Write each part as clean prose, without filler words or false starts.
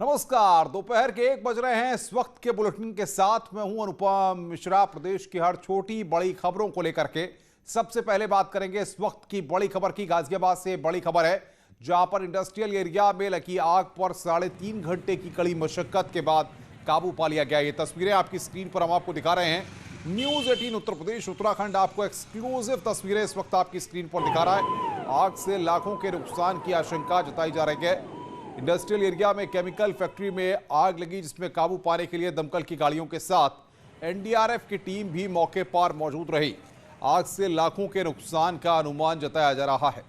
नमस्कार। दोपहर के 1 बज रहे हैं। इस वक्त के बुलेटिन के साथ मैं हूं अनुपम मिश्रा। प्रदेश की हर छोटी बड़ी खबरों को लेकर के सबसे पहले बात करेंगे इस वक्त की बड़ी खबर की। गाजियाबाद से बड़ी खबर है, जहां पर इंडस्ट्रियल एरिया में लगी आग पर 3.5 घंटे की कड़ी मशक्कत के बाद काबू पा लिया गया। ये तस्वीरें आपकी स्क्रीन पर हम आपको दिखा रहे हैं। न्यूज 18 उत्तर प्रदेश उत्तराखंड आपको एक्सक्लूसिव तस्वीरें इस वक्त आपकी स्क्रीन पर दिखा रहा है। आग से लाखों के नुकसान की आशंका जताई जा रही है। इंडस्ट्रियल एरिया में केमिकल फैक्ट्री में आग लगी, जिसमें काबू पाने के लिए दमकल की गाड़ियों के साथ एनडीआरएफ की टीम भी मौके पर मौजूद रही। आग से लाखों के नुकसान का अनुमान जताया जा रहा है।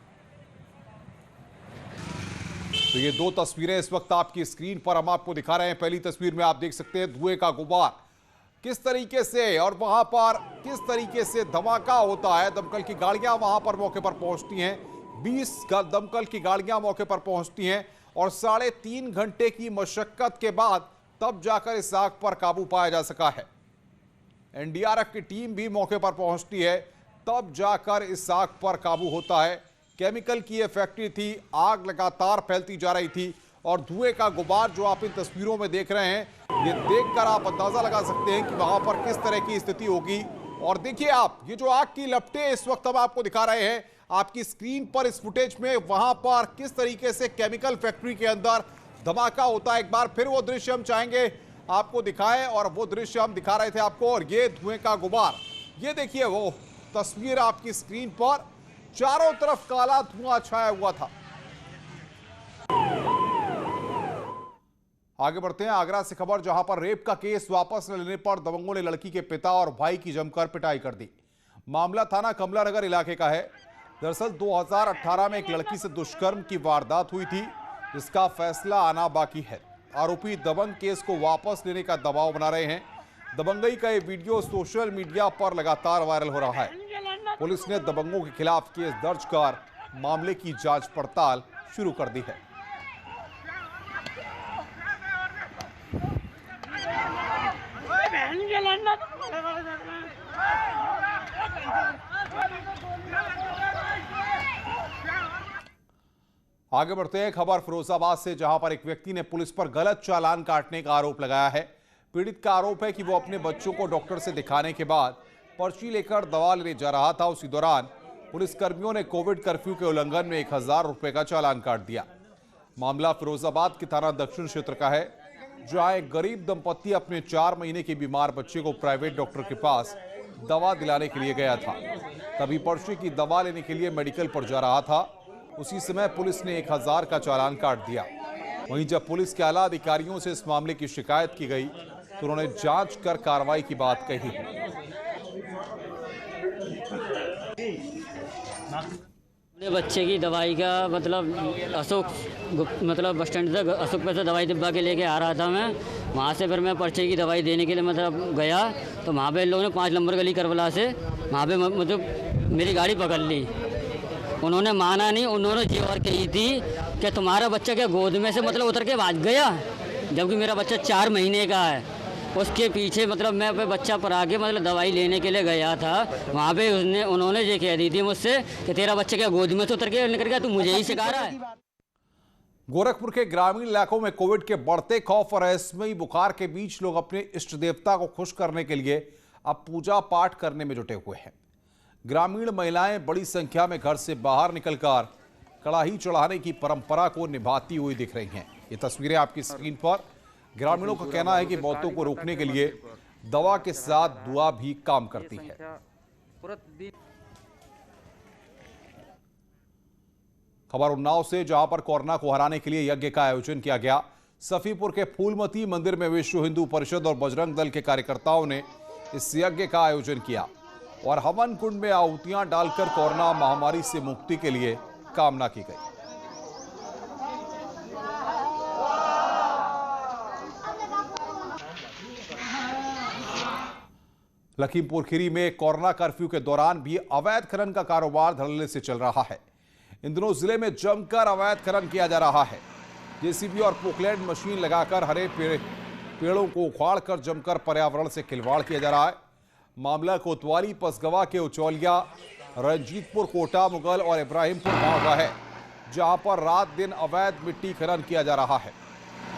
तो ये दो तस्वीरें इस वक्त आपकी स्क्रीन पर हम आपको दिखा रहे हैं। पहली तस्वीर में आप देख सकते हैं धुएं का गुबार किस तरीके से और वहां पर किस तरीके से धमाका होता है। दमकल की गाड़ियां वहां पर मौके पर पहुंचती हैं। 20 दमकल की गाड़ियां मौके पर पहुंचती हैं और 3.5 घंटे की मशक्कत के बाद तब जाकर इस आग पर काबू पाया जा सका है। एनडीआरएफ की टीम भी मौके पर पहुंचती है, तब जाकर इस आग पर काबू होता है। केमिकल की यह फैक्ट्री थी, आग लगातार फैलती जा रही थी और धुएं का गुबार जो आप इन तस्वीरों में देख रहे हैं, ये देखकर आप अंदाजा लगा सकते हैं कि वहां पर किस तरह की स्थिति होगी। और देखिए आप, ये जो आग की लपटें इस वक्त हम आपको दिखा रहे हैं आपकी स्क्रीन पर इस फुटेज में, वहां पर किस तरीके से केमिकल फैक्ट्री के अंदर धमाका होता है। एक बार फिर वो दृश्य हम चाहेंगे आपको दिखाएं और वो दृश्य हम दिखा रहे थे आपको। और ये धुएं का गुबार, ये देखिए वो तस्वीर आपकी स्क्रीन पर, चारों तरफ काला धुआं छाया हुआ था। आगे बढ़ते हैं आगरा से खबर, जहां पर रेप का केस वापस न लेने पर दबंगों ने लड़की के पिता और भाई की जमकर पिटाई कर दी। मामला थाना कमला नगर इलाके का है। दरअसल 2018 में एक लड़की से दुष्कर्म की वारदात हुई थी, जिसका फैसला आना बाकी है। आरोपी दबंग केस को वापस लेने का दबाव बना रहे हैं। दबंगई का ये वीडियो सोशल मीडिया पर लगातार वायरल हो रहा है। पुलिस ने दबंगों के खिलाफ केस दर्ज कर मामले की जांच पड़ताल शुरू कर दी है। आगे बढ़ते हैं खबर फिरोजाबाद से, जहां पर एक व्यक्ति ने पुलिस पर गलत चालान काटने का आरोप लगाया है। पीड़ित का आरोप है कि वो अपने बच्चों को डॉक्टर से दिखाने के बाद पर्ची लेकर दवा लेने जा रहा था। उसी दौरान पुलिसकर्मियों ने कोविड कर्फ्यू के उल्लंघन में 1000 रुपए का चालान काट दिया। मामला फिरोजाबाद के थाना दक्षिण क्षेत्र का है, जहां एक गरीब दंपत्ति अपने 4 महीने के बीमार बच्चे को प्राइवेट डॉक्टर के पास दवा दिलाने के लिए गया था। तभी पर्ची की दवा लेने के लिए मेडिकल पर जा रहा था। उसी समय पुलिस ने 1000 का चालान काट दिया। वहीं जब पुलिस के आला अधिकारियों से इस मामले की शिकायत की गई तो उन्होंने जांच कर कार्रवाई की बात कही है। अपने बच्चे की दवाई का अशोक बस स्टैंड तक अशोक पे से दवाई डिब्बा के लेके आ रहा था मैं। वहाँ से फिर मैं पर्चे की दवाई देने के लिए गया तो वहाँ पे लोगों ने 5 नंबर गली करबला से वहाँ पे मेरी गाड़ी पकड़ ली। उन्होंने माना नहीं, उन्होंने ये और कही थी कि तुम्हारा बच्चा क्या गोद में से उतर के भाग गया, जबकि मेरा बच्चा 4 महीने का है। उसके पीछे मैं अपने बच्चा पर आके दवाई लेने के लिए गया था। वहाँ पे उन्होंने ये कह दी थी मुझसे कि तेरा बच्चा क्या गोद में से उतर के निकल गया, तू मुझे ही सिखा रहा है। गोरखपुर के ग्रामीण इलाकों में कोविड के बढ़ते खौफ और रहस्यमयी बुखार के बीच लोग अपने इष्ट देवता को खुश करने के लिए अब पूजा पाठ करने में जुटे हुए हैं। ग्रामीण महिलाएं बड़ी संख्या में घर से बाहर निकलकर कड़ाही चढ़ाने की परंपरा को निभाती हुई दिख रही हैं। ये तस्वीरें आपकी स्क्रीन पर। ग्रामीणों का कहना है कि मौतों को रोकने के लिए दवा के साथ दुआ भी काम करती है। खबर उन्नाव से, जहां पर कोरोना को हराने के लिए यज्ञ का आयोजन किया गया। सफीपुर के फूलमती मंदिर में विश्व हिंदू परिषद और बजरंग दल के कार्यकर्ताओं ने इस यज्ञ का आयोजन किया और हवन कुंड में आहुतियां डालकर कोरोना महामारी से मुक्ति के लिए कामना की गई। लखीमपुर खीरी में कोरोना कर्फ्यू के दौरान भी अवैध खनन का कारोबार धड़ल्ले से चल रहा है। इन दिनों जिले में जमकर अवैध खनन किया जा रहा है। जेसीबी और पोकलैंड मशीन लगाकर हरे पेड़ों को उखाड़कर जमकर पर्यावरण से खिलवाड़ किया जा रहा है। मामला कोतवाली पसगवा के उचौलिया, रंजीतपुर, कोटा मुगल और इब्राहिमपुर गांव का है, जहां पर रात दिन अवैध मिट्टी खनन किया जा रहा है।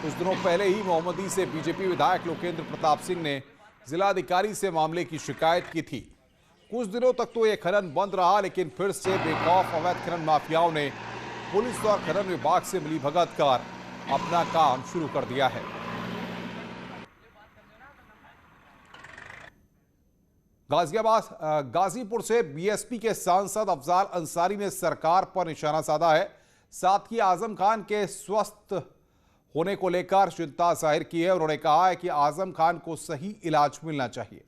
कुछ दिनों पहले ही मोहम्मदी से बीजेपी विधायक लोकेंद्र प्रताप सिंह ने जिलाधिकारी से मामले की शिकायत की थी। कुछ दिनों तक तो यह खनन बंद रहा, लेकिन फिर से बेखौफ अवैध खनन माफियाओं ने पुलिस और खनन विभाग से मिलीभगत कर अपना काम शुरू कर दिया है। गाजीपुर से बीएसपी के सांसद अफजाल अंसारी ने सरकार पर निशाना साधा है। साथ ही आजम खान के स्वस्थ होने को लेकर चिंता जाहिर की है। उन्होंने कहा है कि आजम खान को सही इलाज मिलना चाहिए।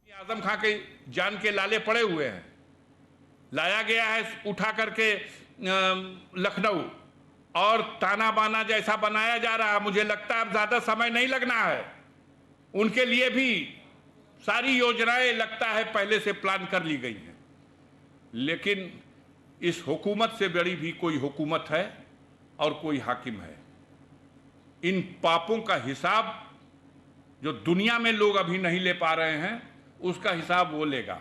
आजम खान के जान के लाले पड़े हुए हैं, लाया गया है उठा करके लखनऊ, और ताना बाना जैसा बनाया जा रहा है। मुझे लगता है अब ज्यादा समय नहीं लगना है। उनके लिए भी सारी योजनाएं लगता है पहले से प्लान कर ली गई हैं, लेकिन इस हुकूमत से बड़ी भी कोई हुकूमत है और कोई हाकिम है। इन पापों का हिसाब जो दुनिया में लोग अभी नहीं ले पा रहे हैं, उसका हिसाब वो लेगा।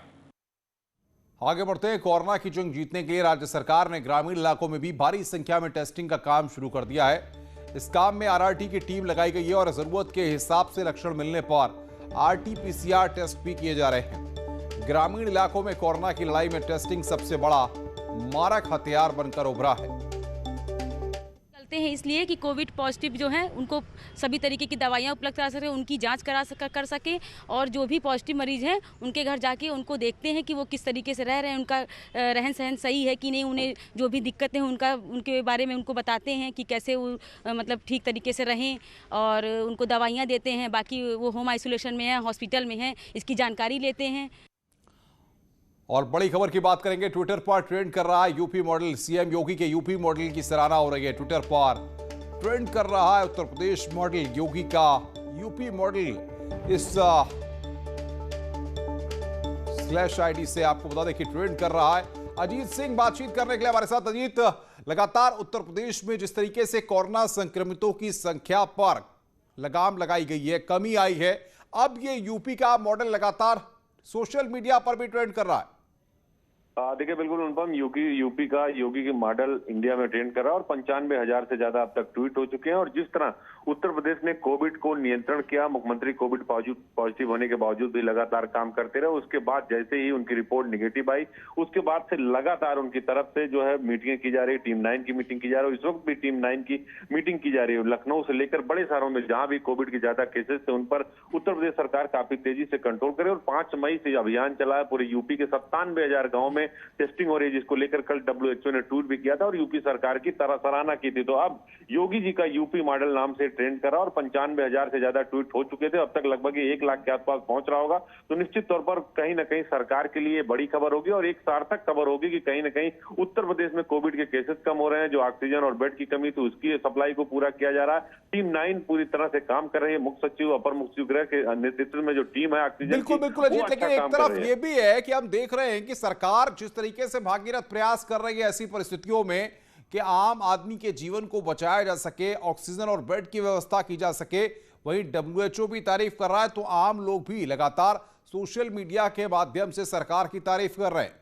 आगे बढ़ते हैं। कोरोना की जंग जीतने के लिए राज्य सरकार ने ग्रामीण इलाकों में भी भारी संख्या में टेस्टिंग का काम शुरू कर दिया है। इस काम में आरआरटी की टीम लगाई गई है और जरूरत के हिसाब से लक्षण मिलने पर आरटी-पीसीआर टेस्ट भी किए जा रहे हैं। ग्रामीण इलाकों में कोरोना की लड़ाई में टेस्टिंग सबसे बड़ा मारक हथियार बनकर उभरा है। चलते हैं इसलिए कि कोविड पॉजिटिव जो हैं उनको सभी तरीके की दवाइयाँ उपलब्ध करा सकें, उनकी जांच कर सके, और जो भी पॉजिटिव मरीज हैं उनके घर जाके उनको देखते हैं कि वो किस तरीके से रह रहे हैं, उनका रहन सहन सही है कि नहीं, उन्हें जो भी दिक्कतें हैं उनके बारे में उनको बताते हैं कि कैसे वो मतलब ठीक तरीके से रहें, और उनको दवाइयाँ देते हैं। बाकी वो होम आइसोलेशन में है, हॉस्पिटल में है, इसकी जानकारी लेते हैं। और बड़ी खबर की बात करेंगे। ट्विटर पर ट्रेंड कर रहा है यूपी मॉडल। सीएम योगी के यूपी मॉडल की सराहना हो रही है। ट्विटर पर ट्रेंड कर रहा है उत्तर प्रदेश मॉडल, योगी का यूपी मॉडल। इस स्लैश आईडी से आपको बता दें कि ट्रेंड कर रहा है। अजीत सिंह बातचीत करने के लिए हमारे साथ। अजीत, लगातार उत्तर प्रदेश में जिस तरीके से कोरोना संक्रमितों की संख्या पर लगाम लगाई गई है, कमी आई है, अब ये यूपी का मॉडल लगातार सोशल मीडिया पर भी ट्रेंड कर रहा है। देखिए, बिल्कुल अनुपम, यूपी का योगी के मॉडल इंडिया में ट्रेंड कर रहा है और 95,000 से ज्यादा अब तक ट्वीट हो चुके हैं। और जिस तरह उत्तर प्रदेश ने कोविड को नियंत्रण किया, मुख्यमंत्री कोविड पॉजिटिव होने के बावजूद भी लगातार काम करते रहे। उसके बाद जैसे ही उनकी रिपोर्ट निगेटिव आई, उसके बाद से लगातार उनकी तरफ से जो है मीटिंगें की जा रही है। टीम 9 की मीटिंग की जा रही है। इस वक्त भी टीम 9 की मीटिंग की जा रही है। लखनऊ से लेकर बड़े शहरों में जहां भी कोविड के ज्यादा केसेस थे, उन पर उत्तर प्रदेश सरकार काफी तेजी से कंट्रोल करे। और 5 मई से अभियान चला है। पूरे यूपी के 97,000 गाँव में टेस्टिंग हो रही है, जिसको लेकर कल WHO ने ट्वीट भी किया था और यूपी सरकार की सराहना की थी। तो अब योगी जी का यूपी मॉडल नाम से ट्रेंड करा और 95,000 से ज्यादा ट्वीट हो चुके थे। अब तक लगभग 1 लाख के आसपास पहुंच रहा होगा। तो निश्चित तौर पर कहीं ना कहीं सरकार के लिए बड़ी खबर होगी और एक सार्थक खबर होगी कि कहीं ना कहीं उत्तर प्रदेश में कोविड के केसेस कम हो रहे हैं। जो ऑक्सीजन और बेड की कमी थी, उसकी सप्लाई को पूरा किया जा रहा है। टीम 9 पूरी तरह से काम कर रही है। मुख्य सचिव, अपर मुख्य सचिव गृह के नेतृत्व में जो टीम है ऑक्सीजन, बिल्कुल अजीत, लेकिन एक तरफ ये भी है कि हम देख रहे हैं कि सरकार जिस तरीके से भागीरथ प्रयास कर रही है ऐसी परिस्थितियों में कि आम आदमी के जीवन को बचाया जा सके, ऑक्सीजन और बेड की व्यवस्था की जा सके, वहीं WHO भी तारीफ कर रहा है, तो आम लोग भी लगातार सोशल मीडिया के माध्यम से सरकार की तारीफ कर रहे हैं।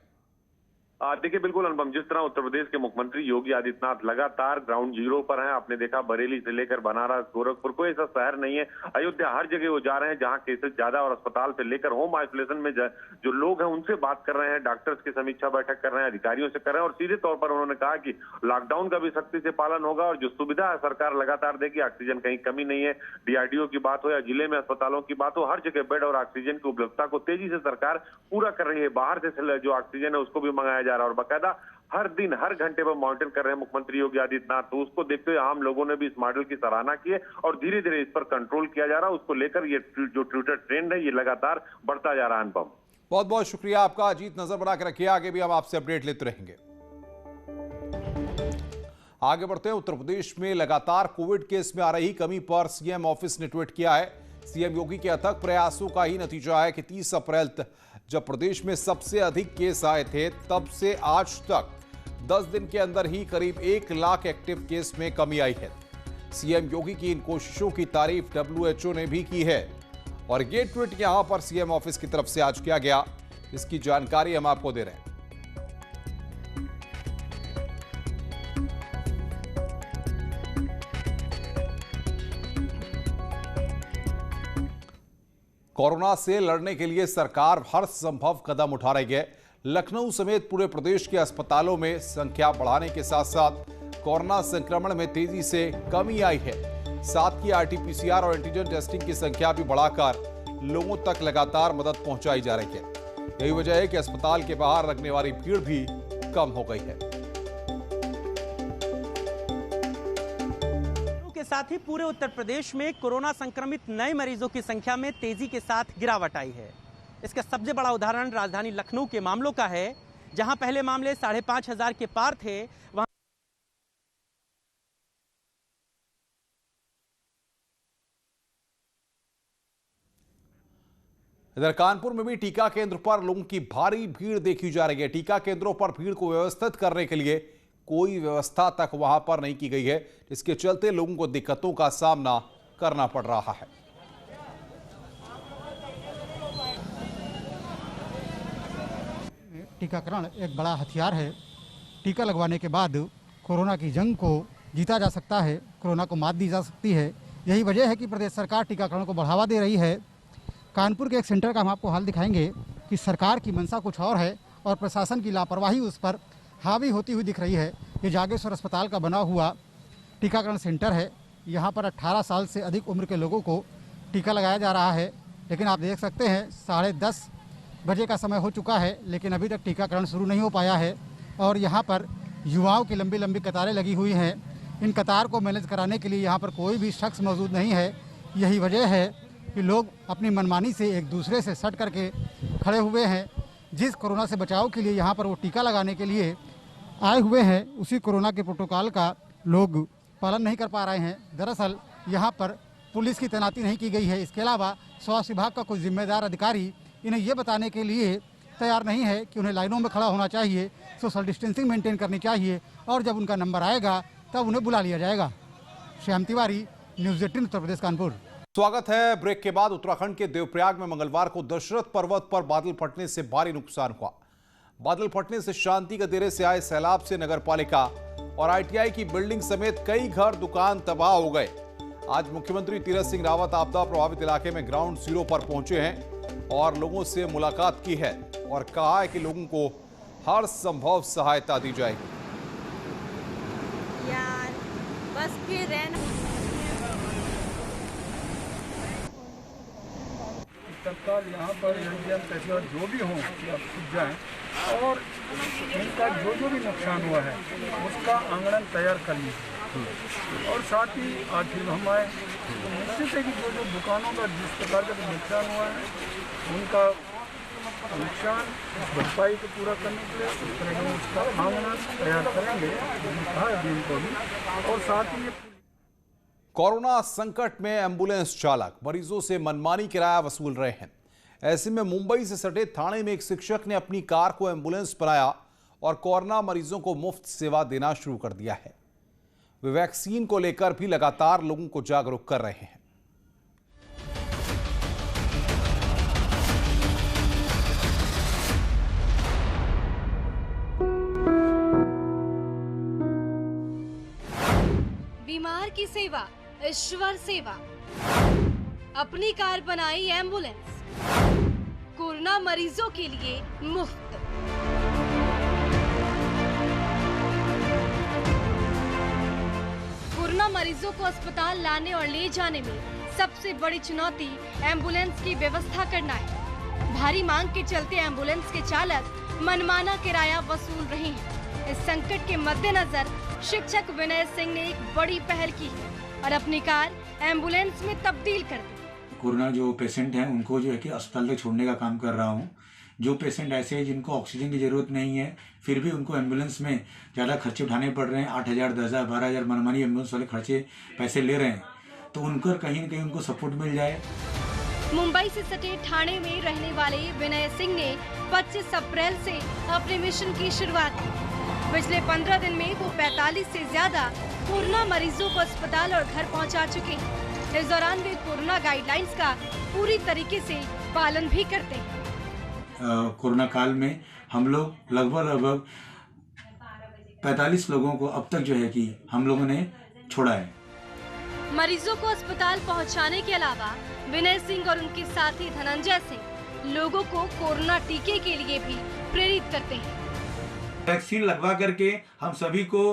देखिए, बिल्कुल अनुपम, जिस तरह उत्तर प्रदेश के मुख्यमंत्री योगी आदित्यनाथ लगातार ग्राउंड जीरो पर हैं। आपने देखा बरेली से लेकर बनारस, गोरखपुर, कोई ऐसा शहर नहीं है, अयोध्या, हर जगह वो जा रहे हैं जहां केसेस ज्यादा, और अस्पताल से लेकर होम आइसोलेशन में जो लोग हैं उनसे बात कर रहे हैं, डॉक्टर्स की समीक्षा बैठक कर रहे हैं, अधिकारियों से कर रहे हैं। और सीधे तौर पर उन्होंने कहा कि लॉकडाउन का भी सख्ती से पालन होगा और जो सुविधा है सरकार लगातार देगी। ऑक्सीजन कहीं कमी नहीं है। DRDO की बात हो या जिले में अस्पतालों की बात हो, हर जगह बेड और ऑक्सीजन की उपलब्धता को तेजी से सरकार पूरा कर रही है। बाहर से जो ऑक्सीजन है उसको भी मंगाया जा रहा है और बाकायदा हर दिन हर घंटे पर मॉनिटर कर रहे हैं मुख्यमंत्री योगी आदित्यनाथ। तो उसको देखते हुए आम लोगों ने भी इस मॉडल की सराहना की है और धीरे धीरे इस पर कंट्रोल किया जा रहा है। उसको लेकर ये जो ट्विटर ट्रेंड है ये लगातार बढ़ता जा रहा है। अनुपम, बहुत बहुत शुक्रिया आपका अजीत, नजर बना के रखिए, आगे भी हम आपसे अपडेट लेते रहेंगे। आगे बढ़ते हैं। उत्तर प्रदेश में लगातार कोविड केस में आ रही कमी पर सीएम ऑफिस ने ट्वीट किया है। सीएम योगी के अथक प्रयासों का ही नतीजा है कि 30 अप्रैल जब प्रदेश में सबसे अधिक केस आए थे, तब से आज तक 10 दिन के अंदर ही करीब 1 लाख एक्टिव केस में कमी आई है। सीएम योगी की इन कोशिशों की तारीफ WHO ने भी की है और ये ट्वीट यहां पर सीएम ऑफिस की तरफ से आज किया गया, इसकी जानकारी हम आपको दे रहे हैं। कोरोना से लड़ने के लिए सरकार हर संभव कदम उठा रही है। लखनऊ समेत पूरे प्रदेश के अस्पतालों में संख्या बढ़ाने के साथ साथ कोरोना संक्रमण में तेजी से कमी आई है। साथ ही आरटीपीसीआर और एंटीजन टेस्टिंग की संख्या भी बढ़ाकर लोगों तक लगातार मदद पहुंचाई जा रही है। यही वजह है कि अस्पताल के बाहर लगने वाली भीड़ भी कम हो गई है। के साथ ही पूरे उत्तर प्रदेश में कोरोना संक्रमित नए मरीजों की संख्या में तेजी के साथ गिरावट आई है। इसका सबसे बड़ा उदाहरण राजधानी लखनऊ के मामलों का है, जहां पहले मामले 5,500 के पार थे, वहां इधर कानपुर में भी टीका केंद्र पर लोगों की भारी भीड़ देखी जा रही है। टीका केंद्रों पर भीड़ को व्यवस्थित करने के लिए कोई व्यवस्था तक वहां पर नहीं की गई है, जिसके चलते लोगों को दिक्कतों का सामना करना पड़ रहा है। टीकाकरण एक बड़ा हथियार है। टीका लगवाने के बाद कोरोना की जंग को जीता जा सकता है, कोरोना को मात दी जा सकती है। यही वजह है कि प्रदेश सरकार टीकाकरण को बढ़ावा दे रही है। कानपुर के एक सेंटर का हम आपको हाल दिखाएंगे कि सरकार की मंशा कुछ और है और प्रशासन की लापरवाही उस पर हावी होती हुई दिख रही है। ये जागेश्वर अस्पताल का बना हुआ टीकाकरण सेंटर है। यहाँ पर 18 साल से अधिक उम्र के लोगों को टीका लगाया जा रहा है, लेकिन आप देख सकते हैं 10:30 बजे का समय हो चुका है, लेकिन अभी तक टीकाकरण शुरू नहीं हो पाया है। और यहाँ पर युवाओं की लंबी लंबी कतारें लगी हुई हैं। इन कतार को मैनेज कराने के लिए यहाँ पर कोई भी शख्स मौजूद नहीं है। यही वजह है कि लोग अपनी मनमानी से एक दूसरे से सट करके खड़े हुए हैं। जिस कोरोना से बचाव के लिए यहाँ पर वो टीका लगाने के लिए आए हुए हैं, उसी कोरोना के प्रोटोकॉल का लोग पालन नहीं कर पा रहे हैं। दरअसल यहाँ पर पुलिस की तैनाती नहीं की गई है। इसके अलावा स्वास्थ्य विभाग का कोई जिम्मेदार अधिकारी इन्हें ये बताने के लिए तैयार नहीं है कि उन्हें लाइनों में खड़ा होना चाहिए, सोशल डिस्टेंसिंग मेंटेन करनी चाहिए और जब उनका नंबर आएगा तब उन्हें बुला लिया जाएगा। श्याम तिवारी, न्यूज़ 18 उत्तर प्रदेश कानपुर। स्वागत है। ब्रेक के बाद उत्तराखंड के देवप्रयाग में मंगलवार को दशरथ पर्वत पर बादल फटने से भारी नुकसान हुआ। बादल फटने से शांति के डेरे से आए सैलाब से नगरपालिका और आईटीआई की बिल्डिंग समेत कई घर दुकान तबाह हो गए। आज मुख्यमंत्री तीरथ सिंह रावत आपदा प्रभावित इलाके में ग्राउंड जीरो पर पहुंचे हैं और लोगों से मुलाकात की है और कहा है कि लोगों को हर संभव सहायता दी जाएगी। यार बस के रहना तत्काल यहाँ पर एनडीएम पेशेवर जो भी हों आप खुद जाएँ और इनका जो भी नुकसान हुआ है उसका आंगन तैयार कर लीजिए। और साथ ही आज फिर हम आए तो निश्चित है कि जो दुकानों का जिस प्रकार का नुकसान हुआ है उनका नुकसान भरपाई को पूरा करने के लिए उस तरह का उसका आंगन तैयार करेंगे, कहा है उनको भी। और साथ ही कोरोना संकट में एम्बुलेंस चालक मरीजों से मनमानी किराया वसूल रहे हैं। ऐसे में मुंबई से सटे थाने में एक शिक्षक ने अपनी कार को एम्बुलेंस बनाया और कोरोना मरीजों को मुफ्त सेवा देना शुरू कर दिया है। वे वैक्सीन को लेकर भी लगातार लोगों को जागरूक कर रहे हैं। बीमार की सेवा ईश्वर सेवा। अपनी कार बनाई एम्बुलेंस, कोरोना मरीजों के लिए मुफ्त। कोरोना मरीजों को अस्पताल लाने और ले जाने में सबसे बड़ी चुनौती एम्बुलेंस की व्यवस्था करना है। भारी मांग के चलते एम्बुलेंस के चालक मनमाना किराया वसूल रहे हैं। इस संकट के मद्देनजर शिक्षक विनय सिंह ने एक बड़ी पहल की है और अपनी कार एम्बुलेंस में तब्दील कर दी। कोरोना जो पेशेंट हैं उनको जो है कि अस्पताल तक छोड़ने का काम कर रहा हूँ। जो पेशेंट ऐसे हैं जिनको ऑक्सीजन की जरूरत नहीं है फिर भी उनको एम्बुलेंस में ज़्यादा खर्चे उठाने पड़ रहे हैं, 8,000, 10,000, 12,000 मनमानी एम्बुलेंस वाले खर्चे पैसे ले रहे हैं, तो उनको कहीं न कहीं उनको सपोर्ट मिल जाए। मुंबई से सटे ठाणे में रहने वाले विनय सिंह ने 25 अप्रैल से अपने मिशन की शुरुआत की। पिछले 15 दिन में वो 45 से ज्यादा कोरोना मरीजों को अस्पताल और घर पहुंचा चुके हैं। इस दौरान वे कोरोना गाइडलाइंस का पूरी तरीके से पालन भी करते हैं। कोरोना काल में हम लोग लगभग 45 लोगों को अब तक जो है कि हम लोगों ने छोड़ा है। मरीजों को अस्पताल पहुंचाने के अलावा विनय सिंह और उनके साथी धनंजय सिंह लोगों को कोरोना टीके के लिए भी प्रेरित करते हैं। वैक्सीन लगवा करके हम सभी को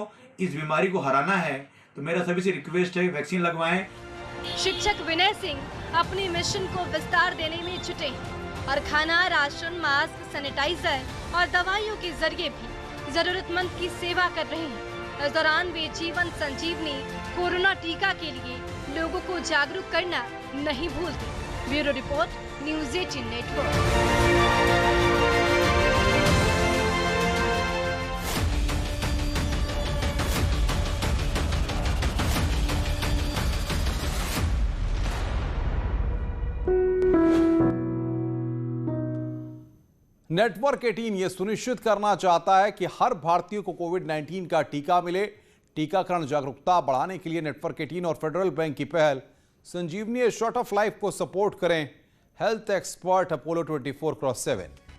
इस बीमारी को हराना है, तो मेरा सभी से रिक्वेस्ट है वैक्सीन लगवाएं। शिक्षक विनय सिंह अपने मिशन को विस्तार देने में जुटे हैं और खाना, राशन, मास्क, सैनिटाइजर और दवाइयों के जरिए भी जरूरतमंद की सेवा कर रहे हैं। इस दौरान वे जीवन संजीवनी कोरोना टीका के लिए लोगों को जागरूक करना नहीं भूलते। Bureau report, news 18 network. Network 18 ये सुनिश्चित करना चाहता है कि हर भारतीय को कोविड-19 का टीका मिले। टीकाकरण जागरूकता बढ़ाने के लिए नेटवर्क 18 और फेडरल बैंक की पहल संजीवनी शॉर्ट ऑफ लाइफ को सपोर्ट करें। Health expert Apollo 24/7।